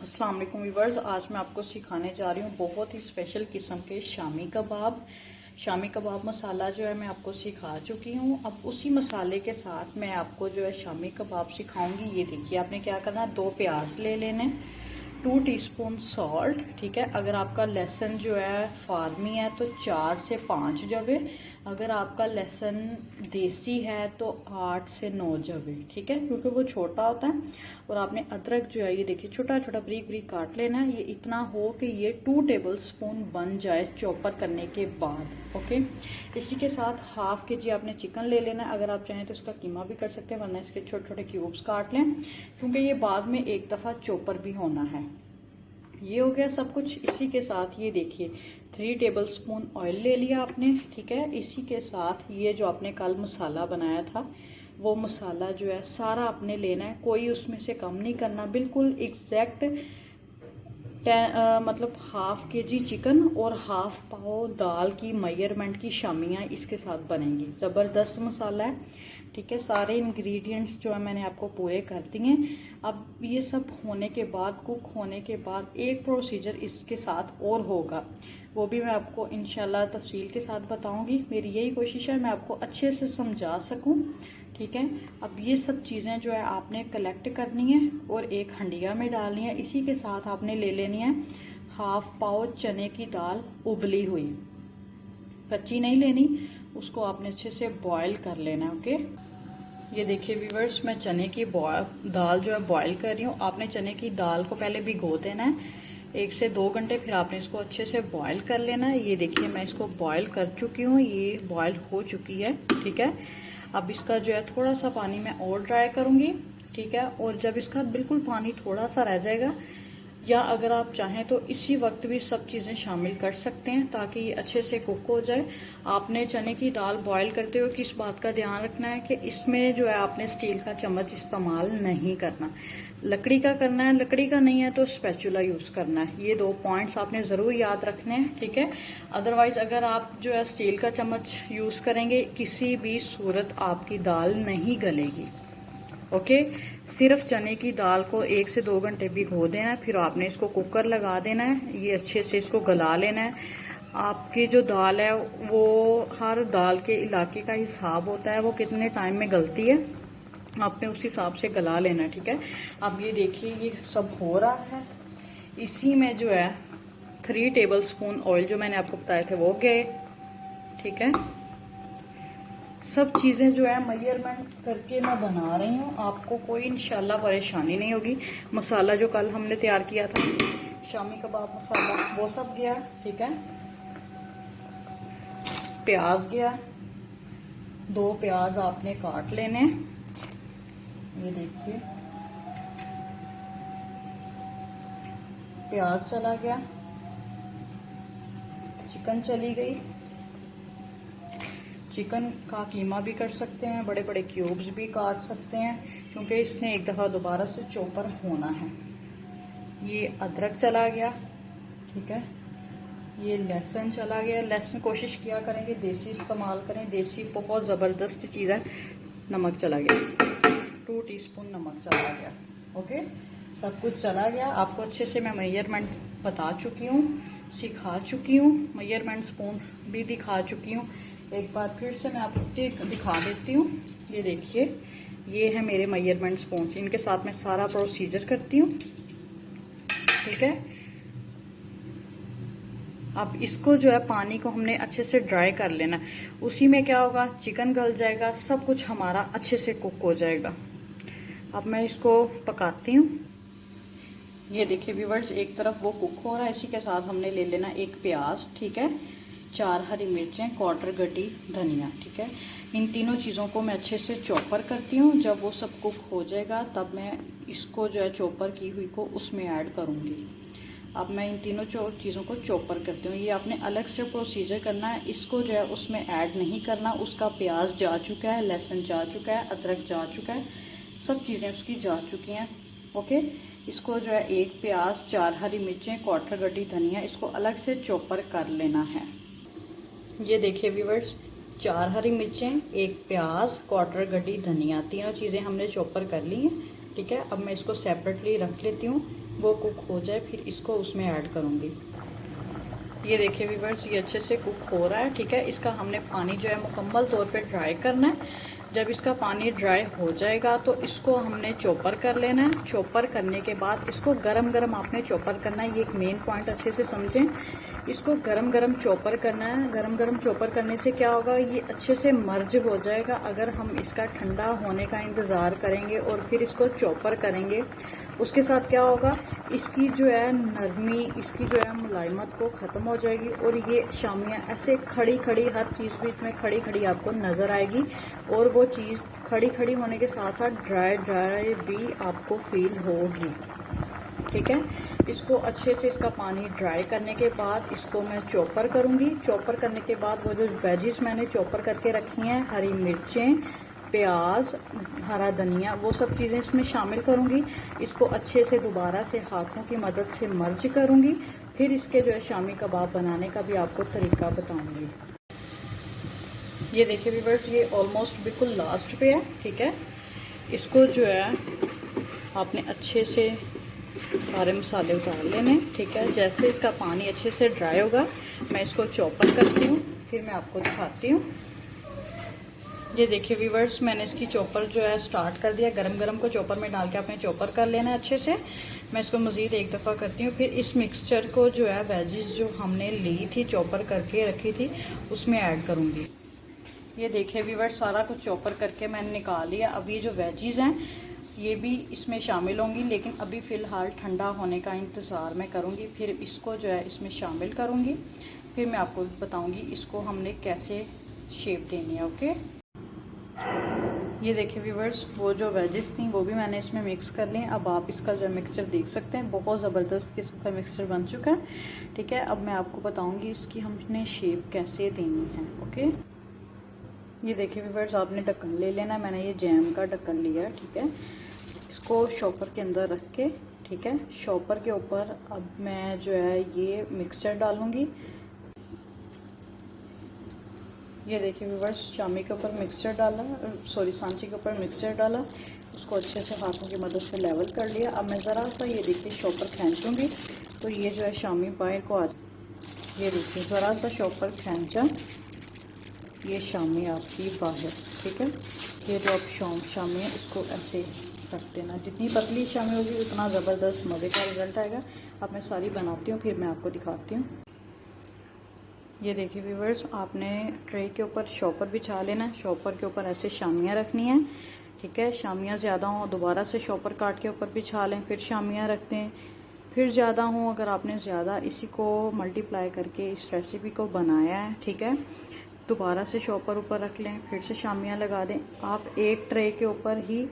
अस्सलाम वालेकुम व्यूअर्स, आज मैं आपको सिखाने जा रही हूँ बहुत ही स्पेशल किस्म के शामी कबाब। शामी कबाब मसाला जो है मैं आपको सिखा चुकी हूँ। अब उसी मसाले के साथ मैं आपको जो है शामी कबाब सिखाऊंगी। ये देखिए, आपने क्या करना है, 2 प्याज ले लेने, 2 टीस्पून सॉल्ट। ठीक है, अगर आपका लहसुन जो है फार्मी है तो 4 से 5 जवे, अगर आपका लहसुन देसी है तो 8 से 9 जवे। ठीक है, क्योंकि वो छोटा होता है। और आपने अदरक जो है ये देखिए छोटा छोटा बारीक बारीक काट लेना है। ये इतना हो कि ये 2 टेबल स्पून बन जाए चॉपर करने के बाद। ओके, इसी के साथ हाफ के जी आपने चिकन ले लेना है। अगर आप चाहें तो इसका कीमा भी कर सकते हैं, वरना इसके छोटे छोटे क्यूब्स काट लें, क्योंकि ये बाद में एक दफ़ा चॉपर भी होना है। ये हो गया सब कुछ। इसी के साथ ये देखिए 3 टेबल स्पून ऑयल ले लिया आपने। ठीक है, इसी के साथ ये जो आपने कल मसाला बनाया था वो मसाला जो है सारा आपने लेना है, कोई उसमें से कम नहीं करना, बिल्कुल एग्जैक्ट मतलब हाफ के जी चिकन और हाफ पाव दाल की मेजरमेंट की शामियाँ इसके साथ बनेंगी। ज़बरदस्त मसाला है। ठीक है, सारे इंग्रेडिएंट्स जो है मैंने आपको पूरे कर दिए। अब ये सब होने के बाद, कुक होने के बाद, एक प्रोसीजर इसके साथ और होगा, वो भी मैं आपको इंशाल्लाह तफसील के साथ बताऊंगी। मेरी यही कोशिश है मैं आपको अच्छे से समझा सकूं। ठीक है, अब ये सब चीज़ें जो है आपने कलेक्ट करनी है और एक हंडिया में डालनी है। इसी के साथ आपने ले लेनी है हाफ पाव चने की दाल उबली हुई, कच्ची नहीं लेनी, उसको आपने अच्छे से बॉईल कर लेना है। ओके, ये देखिए व्यूअर्स, मैं चने की दाल जो है बॉईल कर रही हूँ। आपने चने की दाल को पहले भिगो देना है 1 से 2 घंटे, फिर आपने इसको अच्छे से बॉईल कर लेना है। ये देखिए मैं इसको बॉईल कर चुकी हूँ, ये बॉईल हो चुकी है। ठीक है, अब इसका जो है थोड़ा सा पानी मैं और ड्राई करूँगी। ठीक है, और जब इसका बिल्कुल पानी थोड़ा सा रह जाएगा, या अगर आप चाहें तो इसी वक्त भी सब चीज़ें शामिल कर सकते हैं ताकि ये अच्छे से कुक हो जाए। आपने चने की दाल बॉईल करते हुए किस बात का ध्यान रखना है कि इसमें जो है आपने स्टील का चम्मच इस्तेमाल नहीं करना, लकड़ी का करना है। लकड़ी का नहीं है तो स्पैचुला यूज़ करना है। ये 2 पॉइंट्स आपने ज़रूर याद रखने हैं। ठीक है, अदरवाइज अगर आप जो है स्टील का चम्मच यूज़ करेंगे, किसी भी सूरत आपकी दाल नहीं गलेगी। ओके, सिर्फ चने की दाल को 1 से 2 घंटे भिगो देना है, फिर आपने इसको कुकर लगा देना है। ये अच्छे से इसको गला लेना है। आपकी जो दाल है वो हर दाल के इलाके का हिसाब होता है, वो कितने टाइम में गलती है, आपने उस हिसाब से गला लेना है। ठीक है, अब ये देखिए ये सब हो रहा है। इसी में जो है 3 टेबल स्पून ऑयल जो मैंने आपको बताए थे वो गए। ठीक है, सब चीज़ें जो है मेजरमेंट करके मैं बना रही हूँ, आपको कोई इंशाल्लाह परेशानी नहीं होगी। मसाला जो कल हमने तैयार किया था शामी कबाब मसाला, वो सब गया। ठीक है, प्याज गया, 2 प्याज आपने काट लेने। ये देखिए प्याज चला गया, चिकन चली गई। चिकन का कीमा भी कर सकते हैं, बड़े बड़े क्यूब्स भी काट सकते हैं, क्योंकि इसने एक दफ़ा दोबारा से चॉपर होना है। ये अदरक चला गया। ठीक है, ये लहसुन चला गया। लहसुन कोशिश किया करें कि देसी इस्तेमाल करें, देसी बहुत ज़बरदस्त चीज़ है। नमक चला गया, 2 टीस्पून नमक चला गया। ओके, सब कुछ चला गया। आपको अच्छे से मैं मेजरमेंट बता चुकी हूँ, सिखा चुकी हूँ, मेजरमेंट स्पून्स भी दिखा चुकी हूँ। एक बार फिर से मैं आपको दिखा देती हूँ। ये देखिए ये है मेरे मेजरमेंट स्पून्स, इनके साथ मैं सारा प्रोसीजर करती हूँ। ठीक है, अब इसको जो है पानी को हमने अच्छे से ड्राई कर लेना। उसी में क्या होगा, चिकन गल जाएगा, सब कुछ हमारा अच्छे से कुक हो जाएगा। अब मैं इसको पकाती हूँ। ये देखिए व्यूअर्स, एक तरफ वो कुक हो रहा है, इसी के साथ हमने ले लेना 1 प्याज। ठीक है, 4 हरी मिर्चें, 1/4 गड्डी धनिया। ठीक है, इन तीनों चीज़ों को मैं अच्छे से चॉपर करती हूँ। जब वो सब कुक हो जाएगा तब मैं इसको जो है चॉपर की हुई को उसमें ऐड करूँगी। अब मैं इन तीनों चीज़ों को चॉपर करती हूँ। ये आपने अलग से प्रोसीजर करना है, इसको जो है उसमें ऐड नहीं करना। उसका प्याज जा चुका है, लहसुन जा चुका है, अदरक जा चुका है, सब चीज़ें उसकी जा चुकी हैं। ओके, इसको जो है 1 प्याज, 4 हरी मिर्चें, 1/4 गड्डी धनिया, इसको अलग से चॉपर कर लेना है। ये देखिए व्यूअर्स, 4 हरी मिर्चें, 1 प्याज, 1/4 गड्डी धनिया, तीनों चीज़ें हमने चॉपर कर ली हैं। ठीक है, अब मैं इसको सेपरेटली रख लेती हूँ, वो कुक हो जाए फिर इसको उसमें ऐड करूँगी। ये देखिए व्यूअर्स, ये अच्छे से कुक हो रहा है। ठीक है, इसका हमने पानी जो है मुकम्मल तौर पे ड्राई करना है। जब इसका पानी ड्राई हो जाएगा तो इसको हमने चॉपर कर लेना है। चॉपर करने के बाद इसको गरम गरम आपने चॉपर करना है। ये एक मेन पॉइंट अच्छे से समझें, इसको गरम गरम चॉपर करना है। गरम गरम चॉपर करने से क्या होगा, ये अच्छे से मर्ज हो जाएगा। अगर हम इसका ठंडा होने का इंतज़ार करेंगे और फिर इसको चॉपर करेंगे, उसके साथ क्या होगा, इसकी जो है नरमी, इसकी जो है मुलायमत को ख़त्म हो जाएगी और ये शामियाँ ऐसे खड़ी खड़ी, हर चीज़ बीच में खड़ी खड़ी आपको नज़र आएगी और वो चीज़ खड़ी खड़ी होने के साथ साथ ड्राई ड्राई भी आपको फील होगी। ठीक है, इसको अच्छे से इसका पानी ड्राई करने के बाद इसको मैं चॉपर करूँगी। चॉपर करने के बाद वो जो वेजिस मैंने चॉपर करके रखी हैं, हरी मिर्चें, प्याज, हरा धनिया, वो सब चीज़ें इसमें शामिल करूँगी। इसको अच्छे से दोबारा से हाथों की मदद से मर्ज करूँगी। फिर इसके जो है शामी कबाब बनाने का भी आपको तरीका बताऊँगी। ये देखिए व्यूअर्स, ये ऑलमोस्ट बिल्कुल लास्ट पे है। ठीक है, इसको जो है आपने अच्छे से सारे मसाले उतार लेने। ठीक है, जैसे इसका पानी अच्छे से ड्राई होगा मैं इसको चॉपर करती हूँ, फिर मैं आपको दिखाती हूँ। ये देखिए व्यूअर्स, मैंने इसकी चॉपर जो है स्टार्ट कर दिया। गरम गरम को चॉपर में डाल के आपने चॉपर कर लेना है अच्छे से। मैं इसको मज़ीद एक दफ़ा करती हूँ। फिर इस मिक्सचर को जो है वेजिस जो हमने ली थी चॉपर करके रखी थी उसमें ऐड करूँगी। ये देखिए व्यूअर्स, सारा कुछ चॉपर करके मैंने निकाल लिया। अब ये जो वेजिस हैं ये भी इसमें शामिल होंगी, लेकिन अभी फ़िलहाल ठंडा होने का इंतज़ार मैं करूँगी। फिर इसको जो है इसमें शामिल करूँगी, फिर मैं आपको बताऊँगी इसको हमने कैसे शेप देनी है। ओके, ये देखिए व्यूअर्स, वो जो वेजिस थी वो भी मैंने इसमें मिक्स कर ली। अब आप इसका जो मिक्सचर देख सकते हैं, बहुत ज़बरदस्त किस्म का मिक्सचर बन चुका है। ठीक है, अब मैं आपको बताऊँगी इसकी हमने शेप कैसे देनी है। ओके, ये देखिए व्यूअर्स, आपने ढक्कन ले लेना है। मैंने ये जैम का ढक्कन लिया है। ठीक है, इसको शॉपर के अंदर रख के, ठीक है, शॉपर के ऊपर अब मैं जो है ये मिक्सचर डालूंगी। ये देखिए व्यूअर्स, शामी के ऊपर मिक्सचर डाला, सॉरी सांची के ऊपर मिक्सचर डाला, उसको अच्छे से हाथों की मदद से लेवल कर लिया। अब मैं ज़रा सा ये देखिए शॉपर खींचूंगी तो ये जो है शामी बाहर को आ, ये देखिए ज़रा सा शॉपर खींचा, ये शामी आपकी बाहर। ठीक है, ये जो आप शामी है इसको ऐसे रख देना। जितनी पतली शामी होगी उतना ज़बरदस्त मज़े का रिजल्ट आएगा। अब मैं सारी बनाती हूँ फिर मैं आपको दिखाती हूँ। ये देखिए व्यूअर्स, आपने ट्रे के ऊपर शॉपर बिछा लेना है। शॉपर के ऊपर ऐसे शामियाँ रखनी है। ठीक है, शामियाँ ज़्यादा हों दोबारा से शॉपर काट के ऊपर बिछा लें, फिर शामियाँ रखते हैं। फिर ज़्यादा हों, अगर आपने ज़्यादा इसी को मल्टीप्लाई करके इस रेसिपी को बनाया है, ठीक है, दोबारा से शॉपर ऊपर रख लें, फिर से शामियाँ लगा दें। आप एक ट्रे के ऊपर ही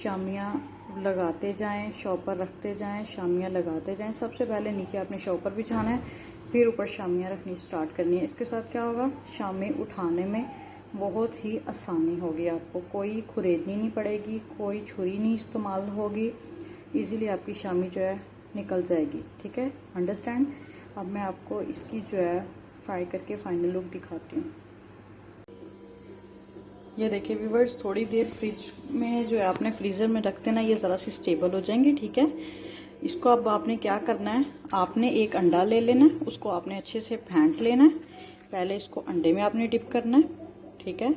शामियाँ लगाते जाएं, शॉपर रखते जाएं, शामियाँ लगाते जाएं। सबसे पहले नीचे आपने शॉपर बिछाना है, फिर ऊपर शामियाँ रखनी स्टार्ट करनी है। इसके साथ क्या होगा, शामी उठाने में बहुत ही आसानी होगी। आपको कोई खुरेदनी नहीं पड़ेगी, कोई छुरी नहीं इस्तेमाल होगी, इजीली आपकी शामी जो है निकल जाएगी। ठीक है, अंडरस्टैंड। अब मैं आपको इसकी जो है फ्राई करके फाइनल लुक दिखाती हूँ। ये देखिए व्यूवर्स, थोड़ी देर फ्रिज में जो है आपने फ्रीज़र में रख देना, ये ज़रा सी स्टेबल हो जाएंगे। ठीक है, इसको अब आपने क्या करना है, आपने एक अंडा ले लेना है, उसको आपने अच्छे से फेंट लेना है। पहले इसको अंडे में आपने डिप करना है। ठीक है,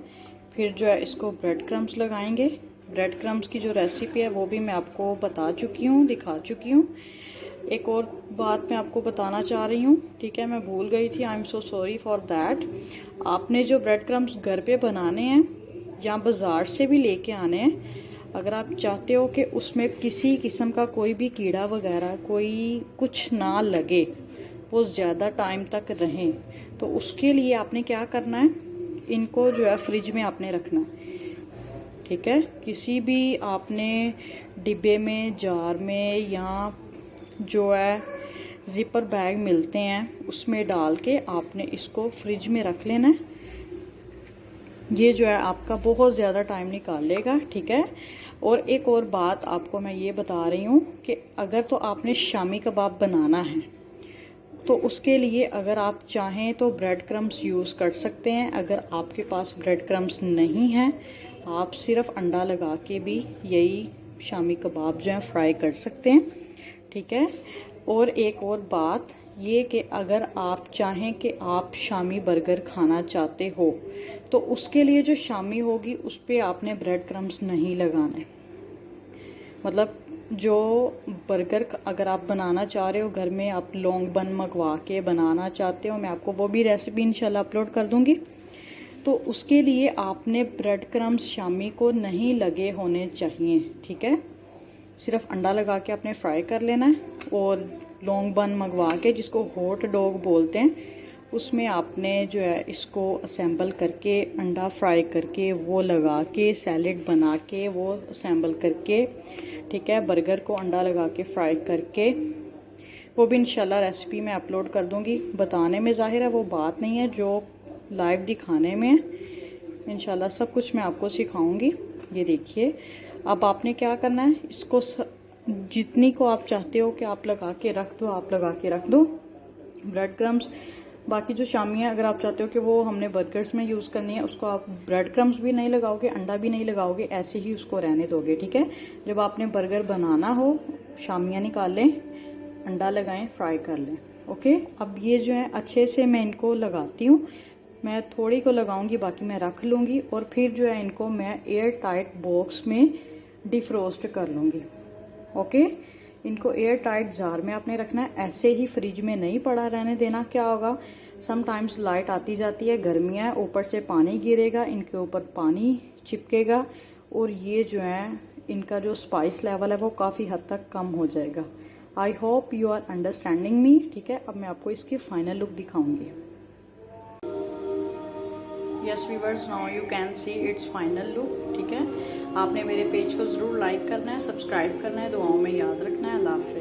फिर जो है इसको ब्रेड क्रम्स लगाएंगे। ब्रेड क्रम्स की जो रेसिपी है वो भी मैं आपको बता चुकी हूँ, दिखा चुकी हूँ। एक और बात मैं आपको बताना चाह रही हूँ, ठीक है, मैं भूल गई थी, I am so sorry for that. आपने जो ब्रेड क्रम्स घर पे बनाने हैं या बाज़ार से भी लेके आने हैं, अगर आप चाहते हो कि उसमें किसी किस्म का कोई भी कीड़ा वगैरह कोई कुछ ना लगे, वो ज़्यादा टाइम तक रहें, तो उसके लिए आपने क्या करना है, इनको जो है फ्रिज में आपने रखना। ठीक है, किसी भी आपने डिब्बे में, जार में, या जो है ज़िपर बैग मिलते हैं उसमें डाल के आपने इसको फ्रिज में रख लेना है। ये जो है आपका बहुत ज़्यादा टाइम निकाल लेगा। ठीक है, और एक और बात आपको मैं ये बता रही हूँ कि अगर तो आपने शामी कबाब बनाना है तो उसके लिए अगर आप चाहें तो ब्रेड क्रम्स यूज़ कर सकते हैं। अगर आपके पास ब्रेड क्रम्स नहीं है, आप सिर्फ अंडा लगा के भी यही शामी कबाब जो है फ्राई कर सकते हैं, ठीक है। और एक और बात ये कि अगर आप चाहें कि आप शामी बर्गर खाना चाहते हो तो उसके लिए जो शामी होगी उस पर आपने ब्रेड क्रम्स नहीं लगाने। मतलब जो बर्गर अगर आप बनाना चाह रहे हो घर में, आप लॉन्ग बन मंगवा के बनाना चाहते हो, मैं आपको वो भी रेसिपी इंशाल्लाह अपलोड कर दूंगी। तो उसके लिए आपने ब्रेड क्रम्स शामी को नहीं लगे होने चाहिए, ठीक है। सिर्फ अंडा लगा के आपने फ्राई कर लेना है और लॉन्ग बन मंगवा के, जिसको हॉट डॉग बोलते हैं, उसमें आपने जो है इसको असेंबल करके अंडा फ्राई करके वो लगा के सैलेड बना के वो असेंबल करके, ठीक है, बर्गर को अंडा लगा के फ्राई करके, वो भी इंशाल्लाह रेसिपी मैं अपलोड कर दूंगी। बताने में ज़ाहिर है वो बात नहीं है जो लाइव दिखाने में है। इंशाल्लाह सब कुछ मैं आपको सिखाऊंगी। ये देखिए, अब आपने क्या करना है, इसको जितनी को आप चाहते हो कि आप लगा के रख दो, आप लगा के रख दो ब्रेड क्रम्स। बाकी जो शामियाँ अगर आप चाहते हो कि वो हमने बर्गर्स में यूज़ करनी है, उसको आप ब्रेड क्रम्स भी नहीं लगाओगे, अंडा भी नहीं लगाओगे, ऐसे ही उसको रहने दोगे, ठीक है। जब आपने बर्गर बनाना हो, शामियाँ निकाल लें, अंडा लगाएं, फ्राई कर लें, ओके। अब ये जो है अच्छे से मैं इनको लगाती हूँ, मैं थोड़ी को लगाऊंगी, बाकी मैं रख लूँगी और फिर जो है इनको मैं एयर टाइट बॉक्स में डिफ्रोस्ट कर लूँगी, ओके। इनको एयर टाइट जार में आपने रखना है, ऐसे ही फ्रिज में नहीं पड़ा रहने देना। क्या होगा, समटाइम्स लाइट आती जाती है, गर्मियाँ है, ऊपर से पानी गिरेगा, इनके ऊपर पानी चिपकेगा और ये जो है इनका जो स्पाइस लेवल है वो काफ़ी हद तक कम हो जाएगा। I hope you are understanding me, ठीक है। अब मैं आपको इसकी फाइनल लुक दिखाऊंगी। Yes viewers, now you can see its final look, ठीक है। आपने मेरे पेज को ज़रूर लाइक करना है, सब्सक्राइब करना है, दुआओं में याद रखना है। अल्लाह हाफ़िज़।